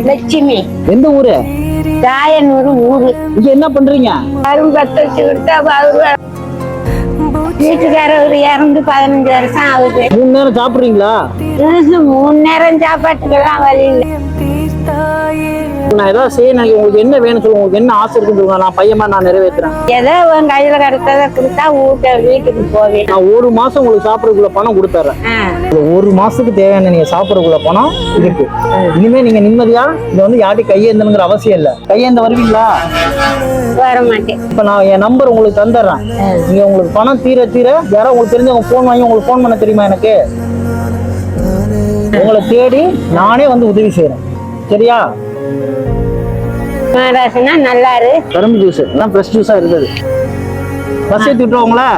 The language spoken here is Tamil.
லட்சுமி. எந்த ஊரு? தாயனூர் ஊரு. இங்க என்ன பண்றீங்க? அருண் பத்து வச்சு விட்டா வீட்டுக்காரர் இறந்து 15 வருஷம் ஆகுது. 3 நேரம் சாப்பிடுறீங்களா? 3 நேரம் சாப்பாட்டுக்கெல்லாம் வழி இல்லை. நான் ஏதாவது செய்யணும், உங்களுக்கு என்ன வேணும் சொல்லுங்க, உங்களுக்கு என்ன ஆசை இருக்குன்னு சொல்லுங்க, நான் பையமா நான் நிறைவேற்றுறேன். ஏதோ உன் கையில கிடைச்சதை கொடுத்தா வீட்டுக்கு போவேன். நான் 1 மாசம் உங்களுக்கு சாப்பிடறதுக்குள்ள பணம் கொடுத்துறேன். 1 மாசத்துக்கு தேவையான நீங்க சாப்பிடறதுக்குள்ள பணம் இருக்கு. இனிமே நீங்க நிம்மதியா இங்க வந்து யார்ட்டையும் கையேந்தணுங்கிற அவசியம் இல்ல. கையேந்த வருவீங்களா? வர மாட்டேன். இப்ப நான் என் நம்பர் உங்களுக்கு தந்துடுறேன். நீங்க உங்களுக்கு பணம் தீர யாரோ உங்களுக்கு தெரிஞ்சவங்க போன் வாங்கி உங்களுக்கு போன் பண்ண தெரியுமா? எனக்கு உங்களை தேடி நானே வந்து உதவி செய்யறேன். சரியா? நல்லா இரு. கரும்பு ஜூஸ் எல்லாம் ஃப்ரெஷ் ஜூஸா இருக்குது. பஸ் ஏற்றி விட்டுருவாங்களா?